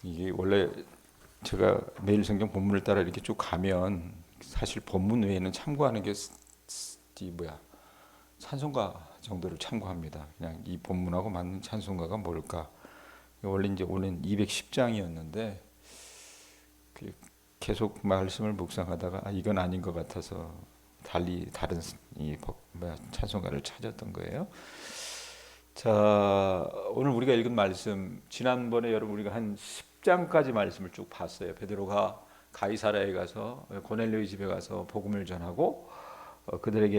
이게 원래 제가 매일 성경 본문을 따라 이렇게 쭉 가면 사실 본문 외에는 참고하는 게 찬송가 정도를 참고합니다. 그냥 이 본문하고 맞는 찬송가가 뭘까? 원래 이제 오늘 210장이었는데 계속 말씀을 묵상하다가 이건 아닌 것 같아서 달리 다른 찬송가를 찾았던 거예요. 자, 오늘 우리가 읽은 말씀, 지난번에 여러분 우리가 한 10장까지 말씀을 쭉 봤어요. 베드로가 가이사라에 가서 고넬료의 집에 가서 복음을 전하고 그들을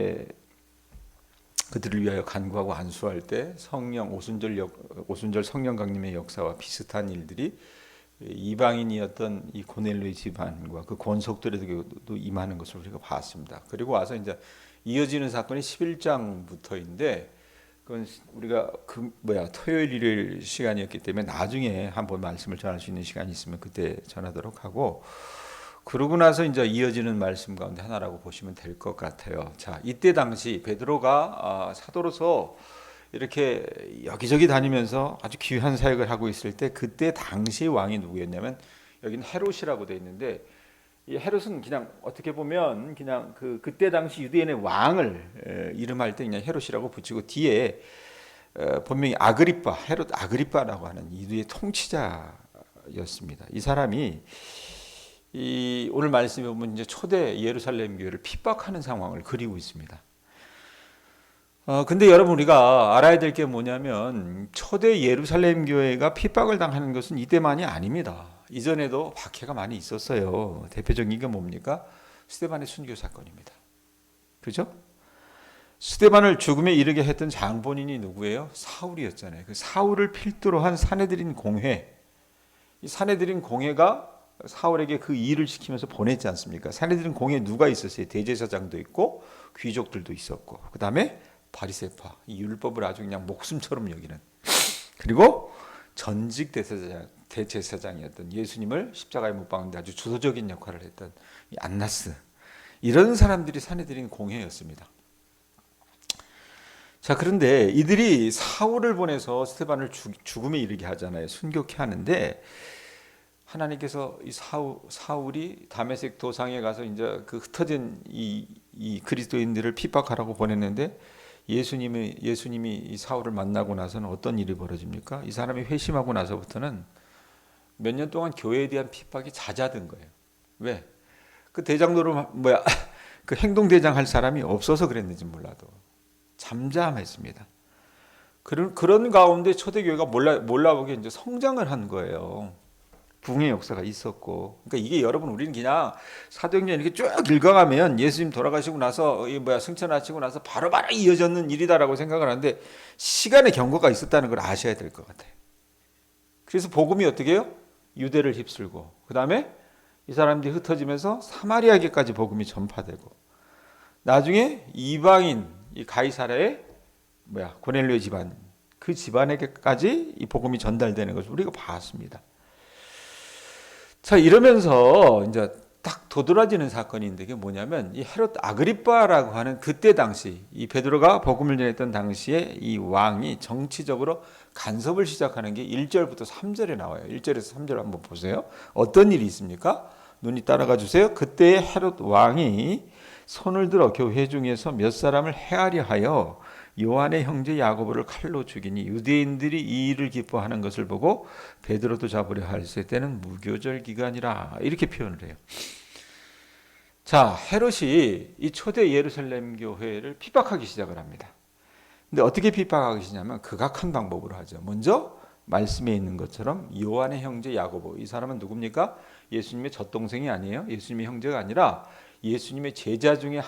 위하여 간구하고 안수할 때 오순절 성령 강림의 역사와 비슷한 일들이 이방인이었던 이 고넬료의 집안과 그 권속들에게도 임하는 것을 우리가 봤습니다. 그리고 와서 이제 이어지는 사건이 11장부터인데 그건 우리가 토요일 일요일 시간이었기 때문에 나중에 한번 말씀을 전할 수 있는 시간이 있으면 그때 전하도록 하고, 그러고 나서 이제 이어지는 말씀 가운데 하나라고 보시면 될 것 같아요. 자, 이때 당시 베드로가 사도로서 이렇게 여기저기 다니면서 아주 귀한 사역을 하고 있을 때 그때 당시 왕이 누구였냐면 여기는 헤롯이라고 돼 있는데, 이 헤롯은 그냥 어떻게 보면 그냥 그때 당시 유대인의 왕을 이름할 때 그냥 헤롯이라고 붙이고 뒤에 본명이 헤롯 아그리빠라고 하는 이두의 통치자였습니다. 이 사람이 오늘 말씀에 보면 이제 초대 예루살렘 교회를 핍박하는 상황을 그리고 있습니다. 근데 여러분 우리가 알아야 될 게 뭐냐면 초대 예루살렘 교회가 핍박을 당하는 것은 이때만이 아닙니다. 이전에도 박해가 많이 있었어요. 대표적인 게 뭡니까? 스데반의 순교 사건입니다. 그죠? 스데반을 죽음에 이르게 했던 장본인이 누구예요? 사울이었잖아요. 그 사울을 필두로 한 사내들인 공회. 이 사내들인 공회가 사울에게 그 일을 시키면서 보냈지 않습니까? 사내들인 공회에 누가 있었어요? 대제사장도 있고 귀족들도 있었고, 그 다음에 바리새파, 이 율법을 아주 그냥 목숨처럼 여기는, 그리고 전직 대제사장이었던 예수님을 십자가에 못 박는데 아주 주도적인 역할을 했던 이 안나스, 이런 사람들이 사내들인 공회였습니다. 자, 그런데 이들이 사울을 보내서 스데반을 죽음에 이르게 하잖아요. 순교케 하는데 하나님께서 이 사울이 다메섹 도상에 가서 이제 그 흩어진 이 그리스도인들을 핍박하라고 보냈는데 예수님이 이 사울을 만나고 나서는 어떤 일이 벌어집니까? 이 사람이 회심하고 나서부터는 몇 년 동안 교회에 대한 핍박이 잦아든 거예요. 왜? 그 대장로를 그 행동대장 할 사람이 없어서 그랬는지 몰라도 잠잠했습니다. 그런 가운데 초대교회가 몰라보게 이제 성장을 한 거예요. 부흥의 역사가 있었고, 그러니까 이게 여러분 우리는 그냥 사도행전 이렇게 쭉 읽어가면 예수님 돌아가시고 나서 승천하시고 나서 바로바로 이어졌는 일이다라고 생각을 하는데 시간의 경과가 있었다는 걸 아셔야 될 것 같아요. 그래서 복음이 어떻게 해요? 유대를 휩쓸고 그 다음에 이 사람들이 흩어지면서 사마리아계까지 복음이 전파되고 나중에 이방인 이 가이사라의 고넬료의 집안, 그 집안에게까지 이 복음이 전달되는 것을 우리가 봤습니다. 자, 이러면서 이제 딱 도드라지는 사건인데 이게 뭐냐면 이 헤롯 아그리빠라고 하는 그때 당시 이 베드로가 복음을 전했던 당시에 이 왕이 정치적으로 간섭을 시작하는 게 1절부터 3절에 나와요. 1절에서 3절 한번 보세요. 어떤 일이 있습니까? 눈이 따라가 주세요. 그때 헤롯 왕이 손을 들어 교회 중에서 몇 사람을 해하려 하여 요한의 형제 야고보를 칼로 죽이니 유대인들이 이 일을 기뻐하는 것을 보고 베드로도 잡으려 할세 때는 무교절 기간이라, 이렇게 표현을 해요. 자, 헤롯이 이 초대 예루살렘 교회를 핍박하기 시작을 합니다. 근데 어떻게 핍박하기 시작하냐면 극악한 방법으로 하죠. 먼저 말씀에 있는 것처럼 요한의 형제 야고보, 이 사람은 누굽니까? 예수님의 젖동생이 아니에요. 예수님의 형제가 아니라 예수님의 제자 중에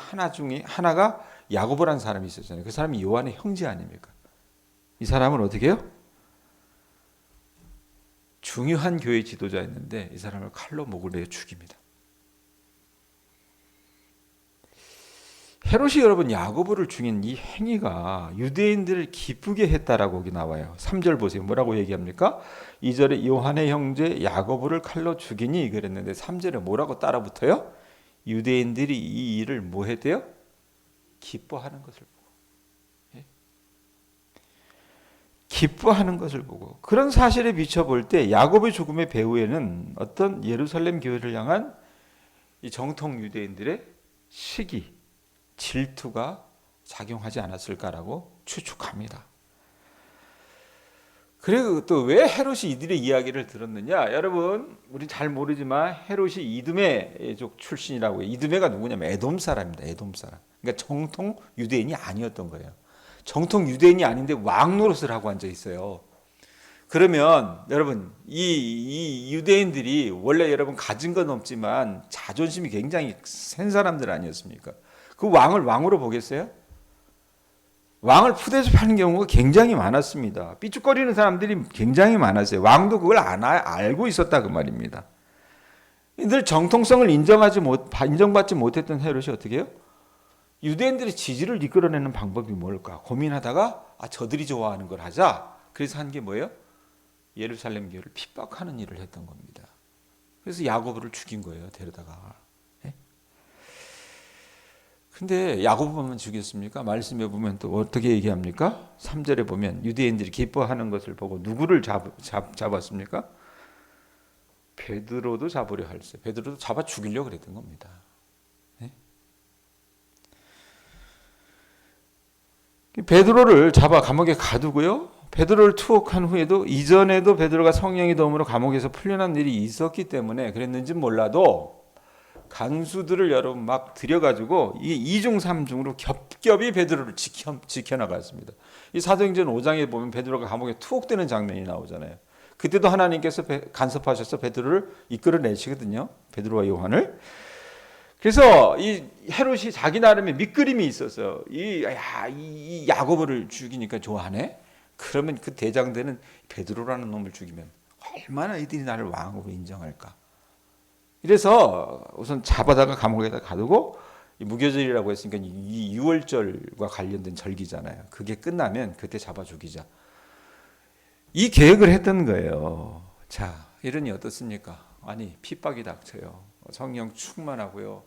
하나가 야고보라는 사람이 있었잖아요. 그 사람이 요한의 형제 아닙니까? 이 사람은 어떻게 해요? 중요한 교회 지도자였는데 이 사람을 칼로 목을 내어 죽입니다. 헤롯이 여러분 야고보를 죽인 이 행위가 유대인들을 기쁘게 했다라고 여기 나와요. 3절 보세요. 뭐라고 얘기합니까? 2절에 요한의 형제 야고보를 칼로 죽이니 그랬는데 3절에 뭐라고 따라붙어요? 유대인들이 이 일을 뭐 했대요? 기뻐하는 것을 보고. 기뻐하는 것을 보고 그런 사실에 비춰볼 때 야곱의 죽음의 배후에는 어떤 예루살렘 교회를 향한 이 정통 유대인들의 시기, 질투가 작용하지 않았을까라고 추측합니다. 그리고 또 왜 헤롯이 이들의 이야기를 들었느냐? 여러분, 우리 잘 모르지만 헤롯이 이두메족 출신이라고 해요. 이두메가 누구냐면 에돔 사람입니다. 에돔 사람. 그러니까 정통 유대인이 아니었던 거예요. 정통 유대인이 아닌데 왕 노릇을 하고 앉아 있어요. 그러면 여러분 이 유대인들이 원래 여러분 가진 건 없지만 자존심이 굉장히 센 사람들 아니었습니까? 그 왕을 왕으로 보겠어요? 왕을 푸대접하는 경우가 굉장히 많았습니다. 삐죽거리는 사람들이 굉장히 많았어요. 왕도 그걸 알고 있었다 그 말입니다. 늘 정통성을 인정받지 못했던 헤롯이 어떻게 해요? 유대인들의 지지를 이끌어내는 방법이 뭘까 고민하다가 저들이 좋아하는 걸 하자. 그래서 한 게 뭐예요? 예루살렘 교회를 핍박하는 일을 했던 겁니다. 그래서 야고보를 죽인 거예요. 데려다가. 근데 야고보만 죽였습니까? 말씀에 보면 또 어떻게 얘기합니까? 3절에 보면 유대인들이 기뻐하는 것을 보고 누구를 잡았습니까? 베드로도 잡으려 할세. 베드로도 잡아 죽이려고 그랬던 겁니다. 베드로를 잡아 감옥에 가두고요. 베드로를 투옥한 후에도 이전에도 베드로가 성령의 도움으로 감옥에서 풀려난 일이 있었기 때문에 그랬는지 몰라도 간수들을 여러분 막 들여가지고 이게 2중 3중으로 겹겹이 베드로를 지켜나갔습니다. 이 사도행전 5장에 보면 베드로가 감옥에 투옥되는 장면이 나오잖아요. 그때도 하나님께서 간섭하셔서 베드로를 이끌어내시거든요. 베드로와 요한을. 그래서 이 헤롯이 자기 나름의 밑그림이 있었어요. 이 야고보를 죽이니까 좋아하네. 그러면 그 대장되는 베드로라는 놈을 죽이면 얼마나 이들이 나를 왕으로 인정할까. 이래서 우선 잡아다가 감옥에다 가두고 무교절이라고 했으니까 이 유월절과 관련된 절기잖아요. 그게 끝나면 그때 잡아 죽이자. 이 계획을 했던 거예요. 자, 이러니 어떻습니까? 아니 핍박이 닥쳐요. 성령 충만하고요.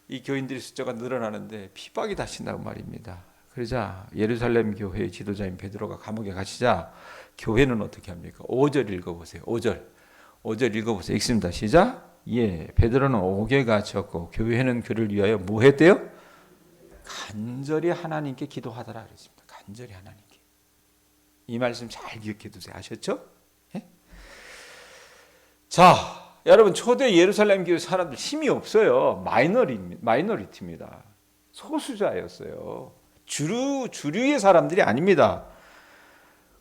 이 교인들의 숫자가 늘어나는데 핍박이 닥친다고 말입니다. 그러자 예루살렘 교회의 지도자인 베드로가 감옥에 가시자 교회는 어떻게 합니까? 5절 읽어보세요. 5절 읽어보세요. 읽습니다. 시작. 예, 베드로는 옥에 갇혔고 교회는 그를 위하여 뭐 했대요? 간절히 하나님께 기도하더라 그랬습니다. 간절히 하나님께. 이 말씀 잘 기억해 두세요. 아셨죠? 예? 자, 여러분 초대 예루살렘 교회 사람들 힘이 없어요. 마이너리티입니다. 소수자였어요. 주류의 사람들이 아닙니다.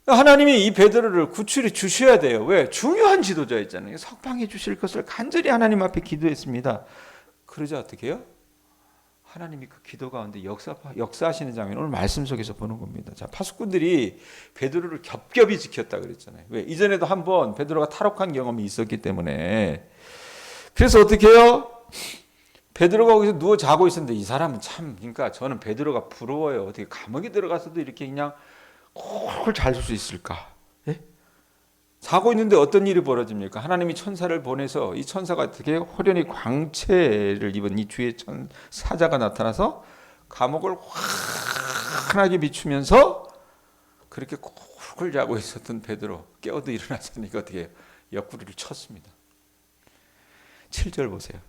하나님이 이 베드로를 구출해 주셔야 돼요. 왜? 중요한 지도자였잖아요. 석방해 주실 것을 간절히 하나님 앞에 기도했습니다. 그러자 어떻게 해요? 하나님이 그 기도 가운데 역사하시는 장면 오늘 말씀 속에서 보는 겁니다. 자, 파수꾼들이 베드로를 겹겹이 지켰다 그랬잖아요. 왜? 이전에도 한번 베드로가 탈옥한 경험이 있었기 때문에. 그래서 어떻게 해요? 베드로가 거기서 누워 자고 있었는데 이 사람은 참, 그러니까 저는 베드로가 부러워요. 어떻게 감옥에 들어가서도 이렇게 그냥 콜콜 잘 줄 수 있을까? 예? 자고 있는데 어떤 일이 벌어집니까? 하나님이 천사를 보내서 이 천사가 어떻게 호련히 광채를 입은 이 주의 사자가 나타나서 감옥을 환하게 비추면서 그렇게 콜콜 자고 있었던 베드로 깨어도 일어나자니까 어떻게 해요? 옆구리를 쳤습니다. 7절 보세요.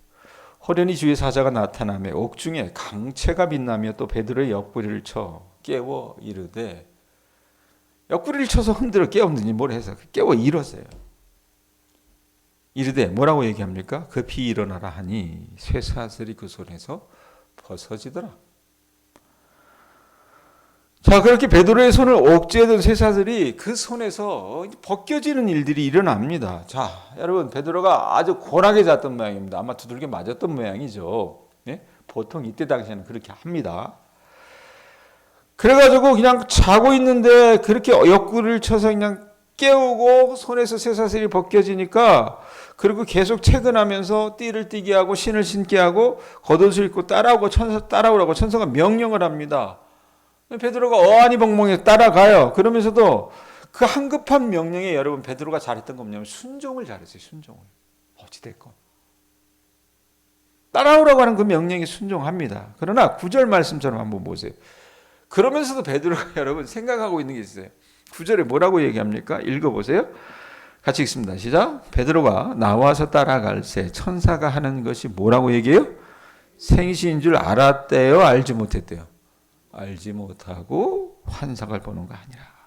호련히 주의 사자가 나타나며 옥중에 강채가 빛나며 또 베드로의 옆구리를 쳐 깨워 이르되, 옆구리를 쳐서 흔들어 깨웠는지 뭘 해서 깨워 일었어요. 이르되 뭐라고 얘기합니까? 급히 일어나라 하니 쇠사슬이 그 손에서 벗어지더라. 자, 그렇게 베드로의 손을 옥죄던 쇠사슬이 그 손에서 벗겨지는 일들이 일어납니다. 자, 여러분 베드로가 아주 고나게 잤던 모양입니다. 아마 두들겨 맞았던 모양이죠. 네? 보통 이때 당시에는 그렇게 합니다. 그래가지고 그냥 자고 있는데 그렇게 옆구리를 쳐서 그냥 깨우고 손에서 쇠사슬이 벗겨지니까, 그리고 계속 채근하면서 띠를 띠게 하고 신을 신게 하고 겉옷을 입고 따라오라고 천사가 명령을 합니다. 베드로가 어안이 벙벙해서 따라가요. 그러면서도 그 한급한 명령에 여러분 베드로가 잘했던 건 뭐냐면 순종을 잘했어요. 순종을. 어찌됐건 따라오라고 하는 그 명령에 순종합니다. 그러나 9절 말씀처럼 한번 보세요. 그러면서도 베드로가 여러분 생각하고 있는 게 있어요. 9절에 뭐라고 얘기합니까? 읽어보세요. 같이 읽습니다. 시작. 베드로가 나와서 따라갈새 천사가 하는 것이 뭐라고 얘기해요? 생시인 줄 알았대요? 알지 못했대요? 알지 못하고 환상을 보는 거 아니라.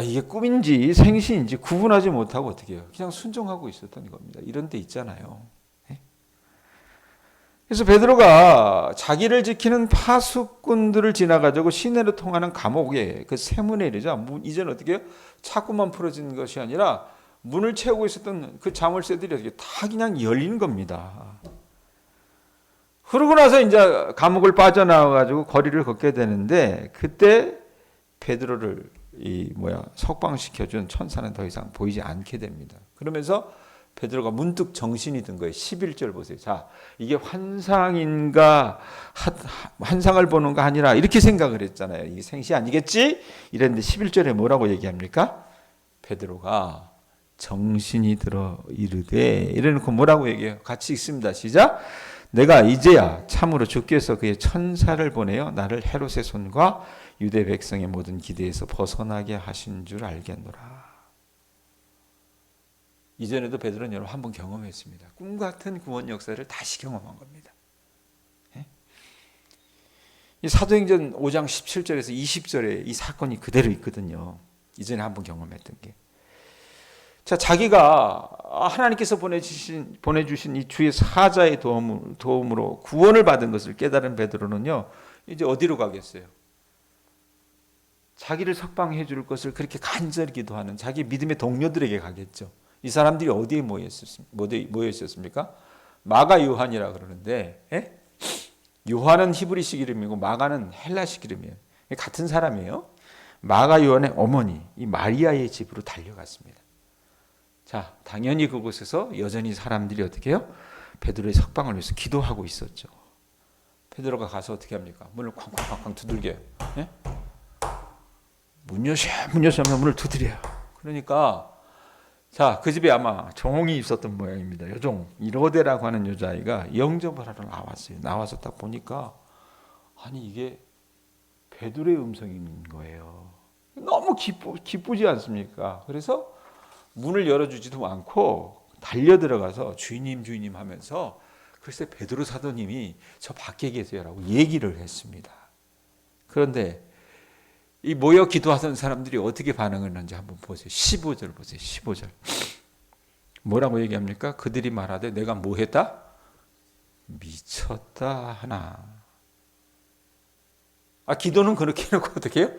이게 꿈인지 생시인지 구분하지 못하고 어떻게 해요? 그냥 순종하고 있었던 겁니다. 이런 데 있잖아요. 그래서 베드로가 자기를 지키는 파수꾼들을 지나가지고 시내로 통하는 감옥에 그 세문에 이르자 이제는 어떻게 해요? 차고만 풀어진 것이 아니라 문을 채우고 있었던 그 자물쇠들이 어떻게 다 그냥 열리는 겁니다. 그러고 나서 이제 감옥을 빠져나와가지고 거리를 걷게 되는데 그때 베드로를 석방시켜준 천사는 더 이상 보이지 않게 됩니다. 그러면서 베드로가 문득 정신이 든 거예요. 11절 보세요. 자, 이게 환상인가 환상을 보는 거 아니라 이렇게 생각을 했잖아요. 이게 생시 아니겠지? 이랬는데 11절에 뭐라고 얘기합니까? 베드로가 정신이 들어 이르되 이래놓고 뭐라고 얘기해요? 같이 읽습니다. 시작. 내가 이제야 참으로 주께서 그의 천사를 보내어 나를 헤롯의 손과 유대 백성의 모든 기대에서 벗어나게 하신 줄 알겠노라. 이전에도 베드로는 여러분 한번 경험했습니다. 꿈 같은 구원 역사를 다시 경험한 겁니다. 이 사도행전 5장 17절에서 20절에 이 사건이 그대로 있거든요. 이전에 한번 경험했던 게. 자, 자기가 하나님께서 보내주신 이 주의 사자의 도움으로 구원을 받은 것을 깨달은 베드로는요, 이제 어디로 가겠어요? 자기를 석방해 줄 것을 그렇게 간절히 기도하는 자기 믿음의 동료들에게 가겠죠. 이 사람들이 어디에 모여 있었습니까? 마가 요한이라 그러는데, 요한은 히브리식 이름이고 마가는 헬라식 이름이에요. 같은 사람이에요. 마가 요한의 어머니 이 마리아의 집으로 달려갔습니다. 자, 당연히 그곳에서 여전히 사람들이 어떻게 해요? 베드로의 석방을 위해서 기도하고 있었죠. 베드로가 가서 어떻게 합니까? 문을 쾅쾅쾅쾅 두들겨요. 문 여셔 하면 문을 두드려요. 그러니까 자, 그 집에 아마 종이 있었던 모양입니다. 여종 이로데라고 하는 여자아이가 영접을 하러 나왔어요. 나와서 딱 보니까 아니 이게 베드로의 음성인 거예요. 너무 기쁘지 않습니까? 그래서 문을 열어주지도 않고 달려 들어가서 주인님 하면서 글쎄 베드로 사도님이 저 밖에 계세요라고 얘기를 했습니다. 그런데 이 모여 기도하던 사람들이 어떻게 반응했는지 한번 보세요. 15절 보세요. 15절. 뭐라고 얘기합니까? 그들이 말하되 내가 뭐 했다? 미쳤다 하나. 기도는 그렇게 해놓고 어떻게 해요?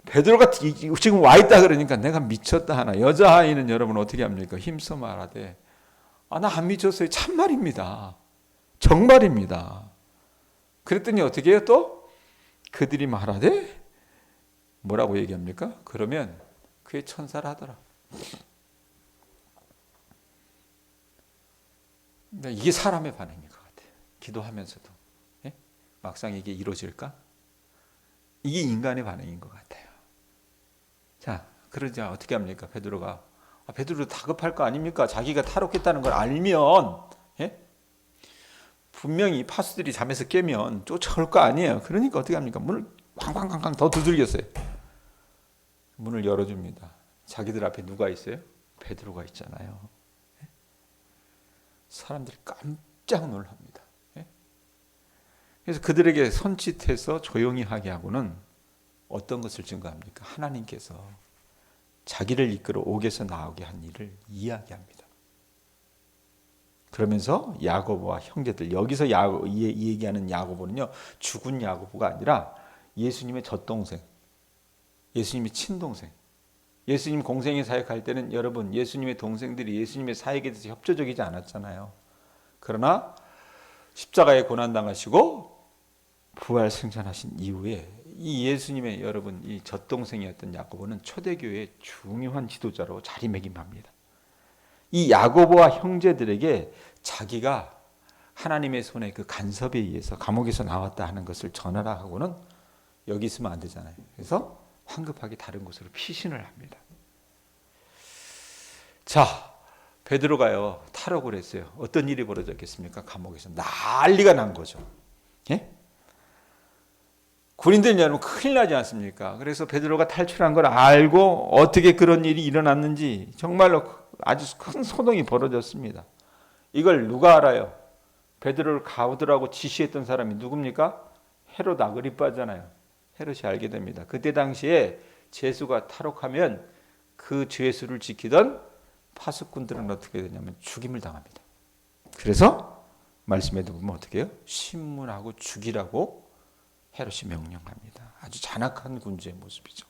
베드로가 지금 와 있다 그러니까 내가 미쳤다 하나. 여자아이는 여러분 어떻게 합니까? 힘써 말하되 나 안 미쳤어요. 참말입니다. 정말입니다. 그랬더니 어떻게 해요? 또 그들이 말하되 뭐라고 얘기합니까? 그러면 그의 천사를 하더라. 이게 사람의 반응인 것 같아요. 기도하면서도 막상 이게 이루어질까? 이게 인간의 반응인 것 같아요. 자, 그러자 어떻게 합니까? 베드로가 베드로 다급할 거 아닙니까? 자기가 탈옥했다는 걸 알면 분명히 파수들이 잠에서 깨면 쫓아올 거 아니에요. 그러니까 어떻게 합니까? 문을 쾅쾅쾅쾅 더 두들겼어요. 문을 열어줍니다. 자기들 앞에 누가 있어요? 베드로가 있잖아요. 사람들이 깜짝 놀랍니다. 그래서 그들에게 손짓해서 조용히 하게 하고는 어떤 것을 증거합니까? 하나님께서 자기를 이끌어 옥에서 나오게 한 일을 이야기합니다. 그러면서 야고보와 형제들, 여기서 이 얘기하는 야고보는요, 죽은 야고보가 아니라 예수님의 젖동생, 예수님의 친동생. 예수님 공생의 사역할 때는 여러분 예수님의 동생들이 예수님의 사역에 대해서 협조적이지 않았잖아요. 그러나 십자가에 고난당하시고 부활 승천하신 이후에 이 예수님의 여러분 이 젖동생이었던 야고보는 초대교회의 중요한 지도자로 자리매김합니다. 이 야고보와 형제들에게 자기가 하나님의 손에 그 간섭에 의해서 감옥에서 나왔다 하는 것을 전하라 하고는 여기 있으면 안 되잖아요. 그래서 황급하게 다른 곳으로 피신을 합니다. 자, 베드로가요 탈옥을 했어요. 어떤 일이 벌어졌겠습니까? 감옥에서 난리가 난 거죠. 군인들 여러분 큰일 나지 않습니까? 그래서 베드로가 탈출한 걸 알고 어떻게 그런 일이 일어났는지 정말로 아주 큰 소동이 벌어졌습니다. 이걸 누가 알아요? 베드로를 가두라고 지시했던 사람이 누굽니까? 헤롯 아그리빠잖아요. 헤롯이 알게 됩니다. 그때 당시에 죄수가 탈옥하면 그 죄수를 지키던 파수꾼들은 어떻게 되냐면 죽임을 당합니다. 그래서 말씀에 보면 어떻게 해요? 신문하고 죽이라고 헤롯이 명령합니다. 아주 잔악한 군주의 모습이죠.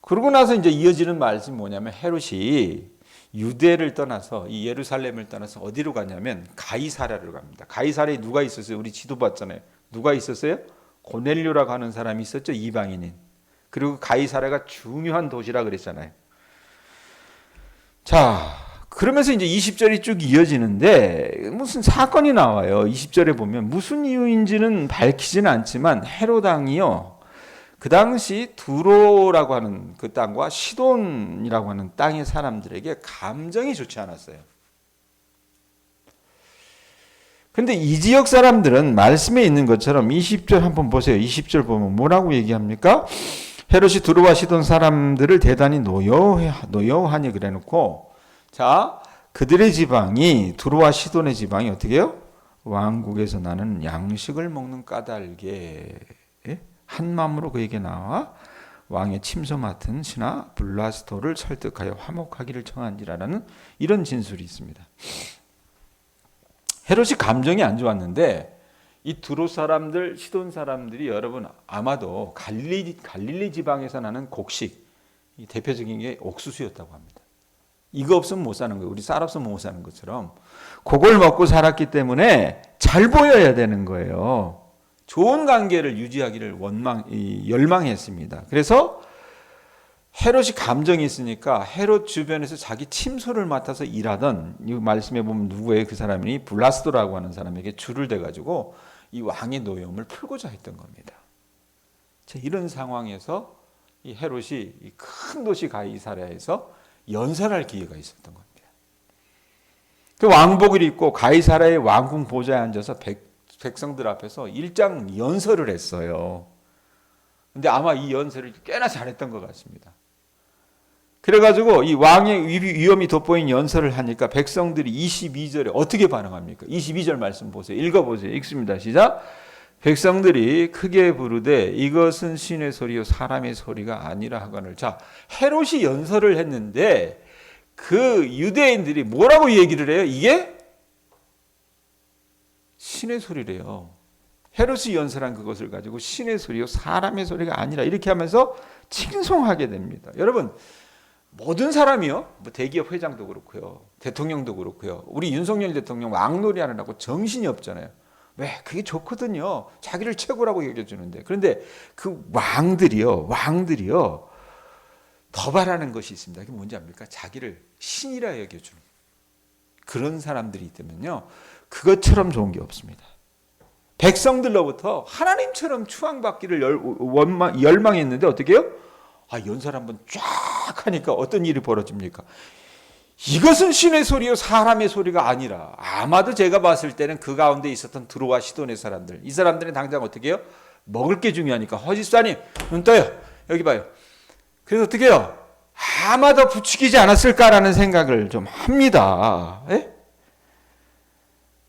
그러고 나서 이제 이어지는 말씀이 뭐냐면 헤롯이 유대를 떠나서 이 예루살렘을 떠나서 어디로 가냐면 가이사랴로 갑니다. 가이사랴에 누가 있었어요? 우리 지도 봤잖아요. 누가 있었어요? 고넬료라고 하는 사람이 있었죠. 이방인인. 그리고 가이사랴가 중요한 도시라 그랬잖아요. 자, 그러면서 이제 20절이 쭉 이어지는데 무슨 사건이 나와요. 20절에 보면 무슨 이유인지는 밝히지는 않지만 헤롯 왕이요, 그 당시 두로라고 하는 그 땅과 시돈이라고 하는 땅의 사람들에게 감정이 좋지 않았어요. 근데 이 지역 사람들은 말씀에 있는 것처럼 20절 한번 보세요. 20절 보면 뭐라고 얘기합니까? 헤롯이 두로와 시돈 사람들을 대단히 노여워하니 그래놓고, 자, 그들의 지방이, 두로와 시돈의 지방이 어떻게 해요? 왕국에서 나는 양식을 먹는 까닭에 한 마음으로 그에게 나와 왕의 침소 맡은 신하 블라스토를 설득하여 화목하기를 청한지라는 이런 진술이 있습니다. 헤롯이 감정이 안 좋았는데 이 두로 사람들, 시돈 사람들이 여러분 아마도 갈릴리 지방에서 나는 곡식, 대표적인 게 옥수수였다고 합니다. 이거 없으면 못 사는 거예요. 우리 쌀 없으면 못 사는 것처럼 그걸 먹고 살았기 때문에 잘 보여야 되는 거예요. 좋은 관계를 유지하기를 열망했습니다. 그래서 헤롯이 감정이 있으니까 헤롯 주변에서 자기 침소를 맡아서 일하던, 이 말씀에 보면 누구예요? 그 사람이 블라스도라고 하는 사람에게 줄을 대가지고 이 왕의 노여움을 풀고자 했던 겁니다. 자, 이런 상황에서 이 헤롯이 이 큰 도시 가이사랴에서 연설할 기회가 있었던 겁니다. 그 왕복을 입고 가이사랴의 왕궁 보좌에 앉아서 백성들 앞에서 일장 연설을 했어요. 근데 아마 이 연설을 꽤나 잘했던 것 같습니다. 그래가지고 이 왕의 위엄이 돋보인 연설을 하니까 백성들이 22절에 어떻게 반응합니까? 22절 말씀 보세요. 읽어보세요. 읽습니다. 시작. 백성들이 크게 부르되 이것은 신의 소리요 사람의 소리가 아니라 하거늘. 자, 헤롯이 연설을 했는데 그 유대인들이 뭐라고 얘기를 해요? 이게 신의 소리래요. 헤롯이 연설한 그것을 가지고 신의 소리요 사람의 소리가 아니라 이렇게 하면서 칭송하게 됩니다. 여러분, 모든 사람이요, 뭐 대기업 회장도 그렇고요, 대통령도 그렇고요, 우리 윤석열 대통령 왕놀이 하느라고 정신이 없잖아요. 왜? 그게 좋거든요. 자기를 최고라고 여겨주는데. 그런데 그 왕들이요 더 바라는 것이 있습니다. 그게 뭔지 압니까? 자기를 신이라 여겨주는 그런 사람들이 있다면요, 그것처럼 좋은 게 없습니다. 백성들로부터 하나님처럼 추앙받기를 열망했는데 어떻게 해요? 연설 한번 쫙 하니까 어떤 일이 벌어집니까? 이것은 신의 소리요 사람의 소리가 아니라. 아마도 제가 봤을 때는 그 가운데 있었던 두로와 시돈의 사람들, 이 사람들은 당장 어떻게 해요? 먹을 게 중요하니까 허지사님 눈 떠요. 여기 봐요. 그래서 어떻게 해요? 아마도 부추기지 않았을까라는 생각을 좀 합니다. 에?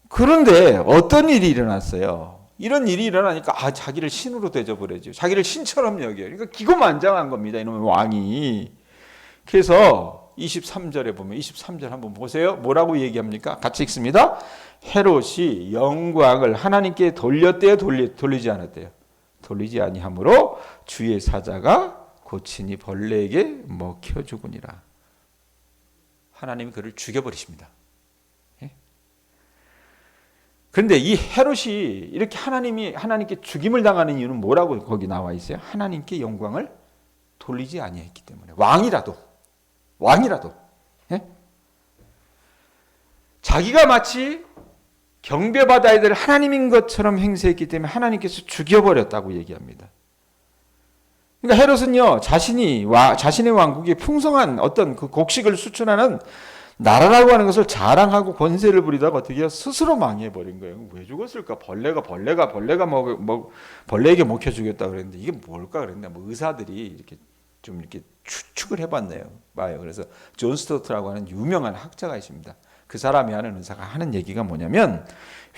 그런데 어떤 일이 일어났어요? 이런 일이 일어나니까 자기를 신으로 대접을 자기를 신처럼 여겨요. 그러니까 기고만장한 겁니다. 이놈의 왕이. 그래서 23절에 보면 23절 한번 보세요. 뭐라고 얘기합니까? 같이 읽습니다. 헤롯이 영광을 하나님께 돌렸대요? 돌리지 않았대요? 돌리지 아니하므로 주의 사자가 고치니 벌레에게 먹혀 죽으니라. 하나님이 그를 죽여버리십니다. 그런데 이 헤롯이 이렇게 하나님께 죽임을 당하는 이유는 뭐라고 거기 나와 있어요? 하나님께 영광을 돌리지 아니했기 때문에. 왕이라도 자기가 마치 경배받아야 될 하나님인 것처럼 행세했기 때문에 하나님께서 죽여버렸다고 얘기합니다. 그러니까 헤롯은요, 자신의 왕국에 풍성한 어떤 그 곡식을 수출하는 나라라고 하는 것을 자랑하고 권세를 부리다가 어떻게 해요? 스스로 망해버린 거예요. 왜 죽었을까? 벌레에게 먹혀 죽였다 그랬는데 이게 뭘까 그랬는데 뭐 의사들이 이렇게 좀 이렇게 추측을 해봤네요. 봐요. 그래서 존 스토트라고 하는 유명한 학자가 있습니다. 그 사람이 하는 의사가 하는 얘기가 뭐냐면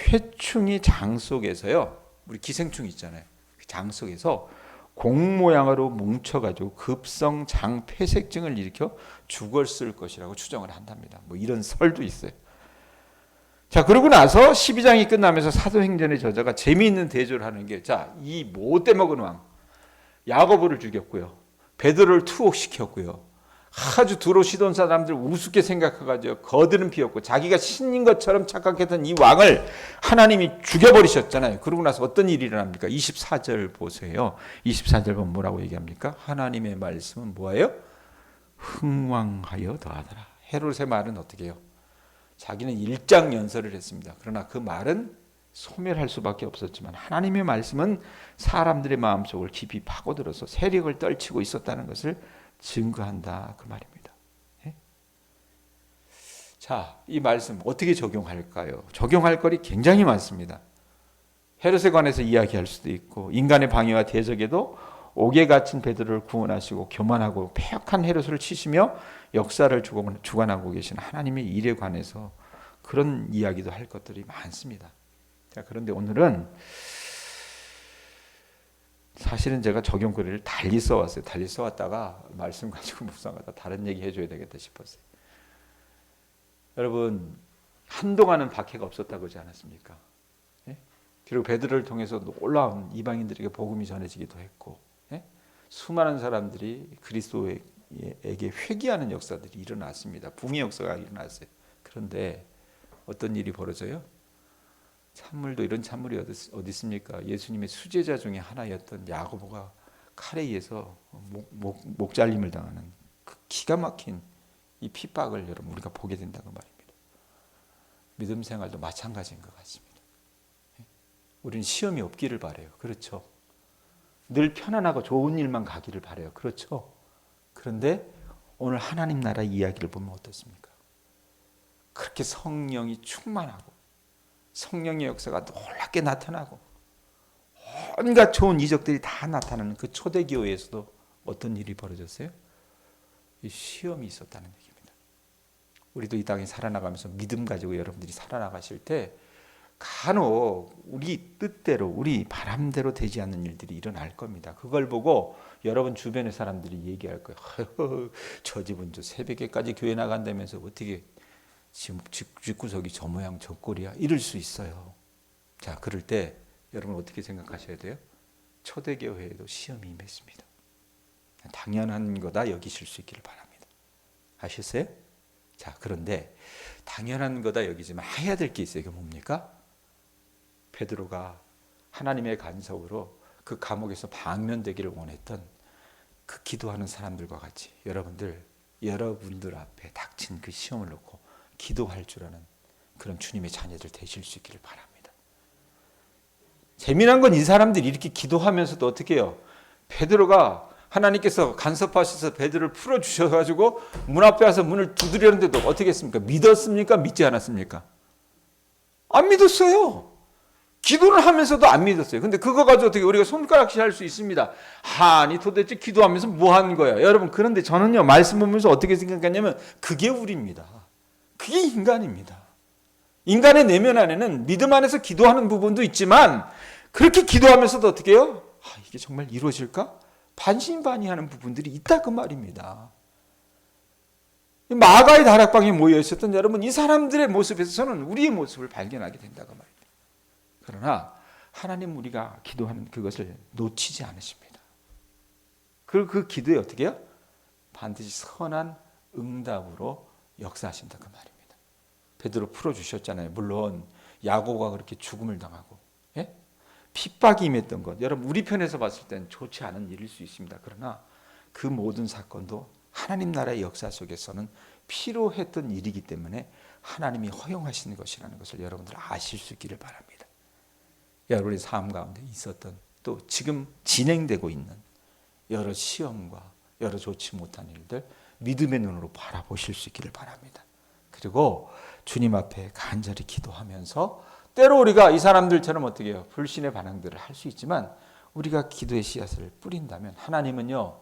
회충이 장 속에서요. 우리 기생충 있잖아요. 장 속에서 공 모양으로 뭉쳐가지고 급성 장 폐색증을 일으켜 죽었을 것이라고 추정을 한답니다. 뭐 이런 설도 있어요. 자, 그러고 나서 12장이 끝나면서 사도행전의 저자가 재미있는 대조를 하는 게, 자, 이 못돼 먹은 왕 야고보를 죽였고요, 베드로를 투옥시켰고요, 아주 두로 시돈 사람들 우습게 생각해가지고 거드름 피웠고 자기가 신인 것처럼 착각했던 이 왕을 하나님이 죽여버리셨잖아요. 그러고 나서 어떤 일이 일어납니까? 24절 보세요. 24절 보면 뭐라고 얘기합니까? 하나님의 말씀은 뭐예요? 흥왕하여 더하더라. 헤롯의 말은 어떻게 해요? 자기는 일장연설을 했습니다. 그러나 그 말은 소멸할 수밖에 없었지만 하나님의 말씀은 사람들의 마음속을 깊이 파고들어서 세력을 떨치고 있었다는 것을 증거한다, 그 말입니다. 예? 자, 이 말씀 어떻게 적용할까요? 적용할 거리 굉장히 많습니다. 헤롯에 관해서 이야기할 수도 있고, 인간의 방해와 대적에도 옥에 갇힌 베드로를 구원하시고 교만하고 패역한 헤롯을 치시며 역사를 주관하고 계신 하나님의 일에 관해서 그런 이야기도 할 것들이 많습니다. 자, 그런데 오늘은 사실은 제가 적용거리를 달리 써왔어요. 달리 써왔다가 말씀 가지고 묵상하다 다른 얘기 해줘야 되겠다 싶었어요. 여러분, 한동안은 박해가 없었다고 하지 않았습니까? 예? 그리고 베드로를 통해서 놀라운 이방인들에게 복음이 전해지기도 했고, 예? 수많은 사람들이 그리스도에게 회개하는 역사들이 일어났습니다. 붕의 역사가 일어났어요. 그런데 어떤 일이 벌어져요? 찬물도 이런 찬물이 어디 있습니까? 예수님의 수제자 중에 하나였던 야고보가 칼에 의해서 목 잘림을 당하는 그 기가 막힌 이 핍박을 여러분 우리가 보게 된다고 말입니다. 믿음 생활도 마찬가지인 것 같습니다. 우리는 시험이 없기를 바라요. 그렇죠? 늘 편안하고 좋은 일만 가기를 바라요. 그렇죠? 그런데 오늘 하나님 나라 이야기를 보면 어떻습니까? 그렇게 성령이 충만하고 성령의 역사가 놀랍게 나타나고 온갖 좋은 이적들이 다 나타나는 그 초대교회에서도 어떤 일이 벌어졌어요? 이 시험이 있었다는 얘기입니다. 우리도 이 땅에 살아나가면서 믿음 가지고 여러분들이 살아나가실 때 간혹 우리 뜻대로 우리 바람대로 되지 않는 일들이 일어날 겁니다. 그걸 보고 여러분 주변의 사람들이 얘기할 거예요. 저 집은 저 새벽에까지 교회 나간다면서 어떻게 집구석이 저 모양 저 꼴이야, 이럴 수 있어요. 자, 그럴 때 여러분 어떻게 생각하셔야 돼요? 초대교회에도 시험이 임했습니다. 당연한 거다 여기실 수 있기를 바랍니다. 아셨어요? 자, 그런데 당연한 거다 여기지만 해야 될 게 있어요. 이게 뭡니까? 베드로가 하나님의 간섭으로 그 감옥에서 방면되기를 원했던 그 기도하는 사람들과 같이 여러분들 앞에 닥친 그 시험을 놓고 기도할 줄 아는 그런 주님의 자녀들 되실 수 있기를 바랍니다. 재미난 건 이 사람들이 이렇게 기도하면서도 어떻게 해요? 베드로가 하나님께서 간섭하셔서 베드로를 풀어주셔가지고 문 앞에 와서 문을 두드리는데도 어떻게 했습니까? 믿었습니까? 믿지 않았습니까? 안 믿었어요. 기도를 하면서도 안 믿었어요. 근데 그거 가지고 어떻게 우리가 손가락질 할 수 있습니다. 아니 도대체 기도하면서 뭐 하는 거야? 여러분, 그런데 저는요 말씀 보면서 어떻게 생각하냐면 그게 우리입니다. 그게 인간입니다. 인간의 내면 안에는 믿음 안에서 기도하는 부분도 있지만 그렇게 기도하면서도 어떻게 해요? 이게 정말 이루어질까? 반신반의하는 부분들이 있다 그 말입니다. 마가의 다락방에 모여 있었던 여러분, 이 사람들의 모습에서는 우리의 모습을 발견하게 된다고 말입니다. 그러나 하나님 우리가 기도하는 그것을 놓치지 않으십니다. 그리고 그 기도에 어떻게 해요? 반드시 선한 응답으로 역사하신다 그 말입니다. 베드로 풀어주셨잖아요. 물론 야고보가 그렇게 죽음을 당하고, 예? 핍박이 임했던 것, 여러분 우리 편에서 봤을 때는 좋지 않은 일일 수 있습니다. 그러나 그 모든 사건도 하나님 나라의 역사 속에서는 필요했던 일이기 때문에 하나님이 허용하시는 것이라는 것을 여러분들 아실 수 있기를 바랍니다. 여러분의 삶 가운데 있었던 또 지금 진행되고 있는 여러 시험과 여러 좋지 못한 일들 믿음의 눈으로 바라보실 수 있기를 바랍니다. 그리고 주님 앞에 간절히 기도하면서 때로 우리가 이 사람들처럼 어떻게 해요? 불신의 반응들을 할 수 있지만 우리가 기도의 씨앗을 뿌린다면 하나님은요,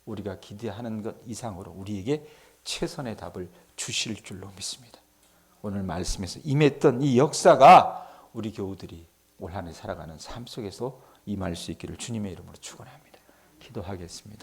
우리가 기대하는 것 이상으로 우리에게 최선의 답을 주실 줄로 믿습니다. 오늘 말씀에서 임했던 이 역사가 우리 교우들이 올 한 해 살아가는 삶 속에서 임할 수 있기를 주님의 이름으로 축원합니다. 기도하겠습니다.